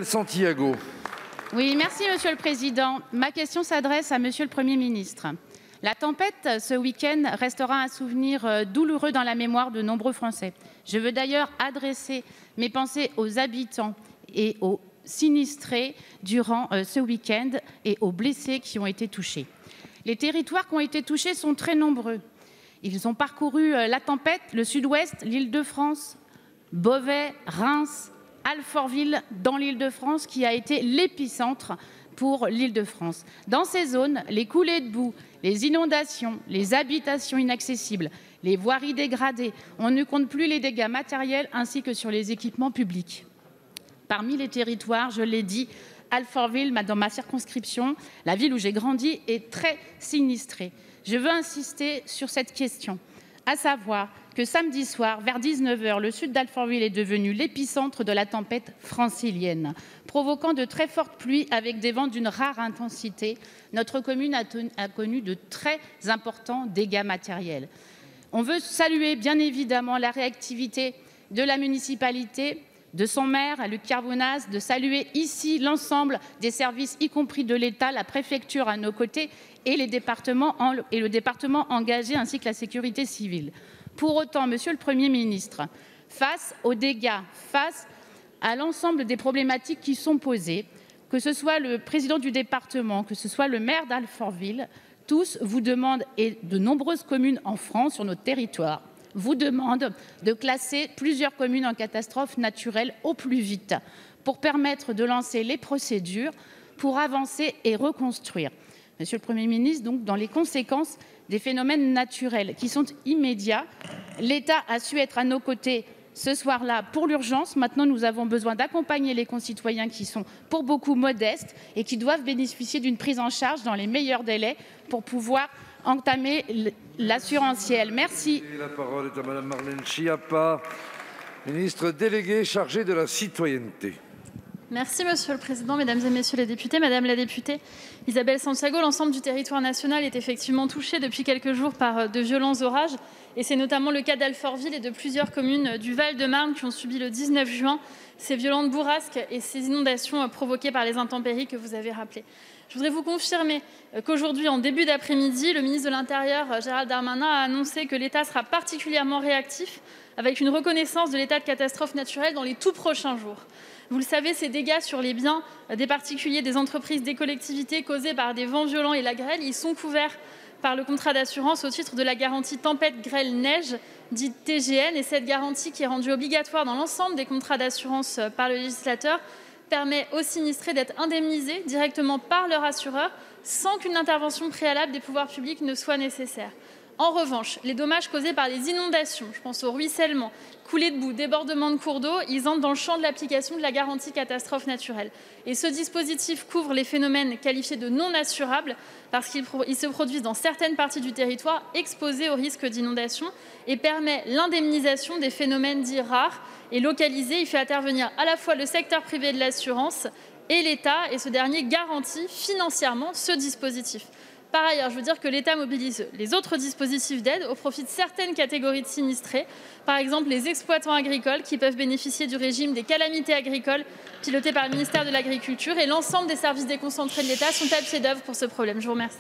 Santiago. Oui, merci Monsieur le Président. Ma question s'adresse à Monsieur le Premier ministre. La tempête, ce week-end, restera un souvenir douloureux dans la mémoire de nombreux Français. Je veux d'ailleurs adresser mes pensées aux habitants et aux sinistrés durant ce week-end et aux blessés qui ont été touchés. Les territoires qui ont été touchés sont très nombreux. Ils ont parcouru la tempête, le sud-ouest, l'Île-de-France, Beauvais, Reims, Alfortville dans l'Île-de-France qui a été l'épicentre pour l'Île-de-France. Dans ces zones, les coulées de boue, les inondations, les habitations inaccessibles, les voiries dégradées, on ne compte plus les dégâts matériels ainsi que sur les équipements publics. Parmi les territoires, je l'ai dit, Alfortville, dans ma circonscription, la ville où j'ai grandi, est très sinistrée. Je veux insister sur cette question, à savoir que samedi soir, vers 19 h, le sud d'Alfortville est devenu l'épicentre de la tempête francilienne, provoquant de très fortes pluies avec des vents d'une rare intensité. Notre commune a connu de très importants dégâts matériels. On veut saluer bien évidemment la réactivité de la municipalité, de son maire, Luc Carbonaz, de saluer ici l'ensemble des services, y compris de l'État, la préfecture à nos côtés et le département engagé ainsi que la sécurité civile. Pour autant, Monsieur le Premier ministre, face aux dégâts, face à l'ensemble des problématiques qui sont posées, que ce soit le président du département, que ce soit le maire d'Alfortville, tous vous demandent, et de nombreuses communes en France, sur notre territoire, vous demandent de classer plusieurs communes en catastrophe naturelle au plus vite pour permettre de lancer les procédures pour avancer et reconstruire. Monsieur le Premier ministre, donc, dans les conséquences des phénomènes naturels qui sont immédiats, l'État a su être à nos côtés ce soir-là pour l'urgence. Maintenant, nous avons besoin d'accompagner les concitoyens qui sont pour beaucoup modestes et qui doivent bénéficier d'une prise en charge dans les meilleurs délais pour pouvoir entamer l'assurantiel. Merci. La parole est à Madame Marlène Schiappa, ministre déléguée chargée de la citoyenneté. Merci Monsieur le Président, Mesdames et Messieurs les députés. Madame la députée Isabelle Santiago, l'ensemble du territoire national est effectivement touché depuis quelques jours par de violents orages. Et c'est notamment le cas d'Alfortville et de plusieurs communes du Val-de-Marne qui ont subi le 19 juin ces violentes bourrasques et ces inondations provoquées par les intempéries que vous avez rappelées. Je voudrais vous confirmer qu'aujourd'hui, en début d'après-midi, le ministre de l'Intérieur, Gérald Darmanin, a annoncé que l'État sera particulièrement réactif avec une reconnaissance de l'état de catastrophe naturelle dans les tout prochains jours. Vous le savez, ces dégâts sur les biens des particuliers, des entreprises, des collectivités causés par des vents violents et la grêle, ils sont couverts par le contrat d'assurance au titre de la garantie tempête, grêle, neige, dite TGN. Et cette garantie, qui est rendue obligatoire dans l'ensemble des contrats d'assurance par le législateur, permet aux sinistrés d'être indemnisés directement par leur assureur sans qu'une intervention préalable des pouvoirs publics ne soit nécessaire. En revanche, les dommages causés par les inondations, je pense au ruissellement, coulées de boue, débordements de cours d'eau, ils entrent dans le champ de l'application de la garantie catastrophe naturelle. Et ce dispositif couvre les phénomènes qualifiés de non assurables parce qu'ils se produisent dans certaines parties du territoire exposées au risque d'inondation et permet l'indemnisation des phénomènes dits rares et localisés. Il fait intervenir à la fois le secteur privé de l'assurance et l'État, et ce dernier garantit financièrement ce dispositif. Par ailleurs, je veux dire que l'État mobilise les autres dispositifs d'aide au profit de certaines catégories de sinistrés, par exemple les exploitants agricoles qui peuvent bénéficier du régime des calamités agricoles piloté par le ministère de l'Agriculture, et l'ensemble des services déconcentrés de l'État sont à pied d'œuvre pour ce problème. Je vous remercie.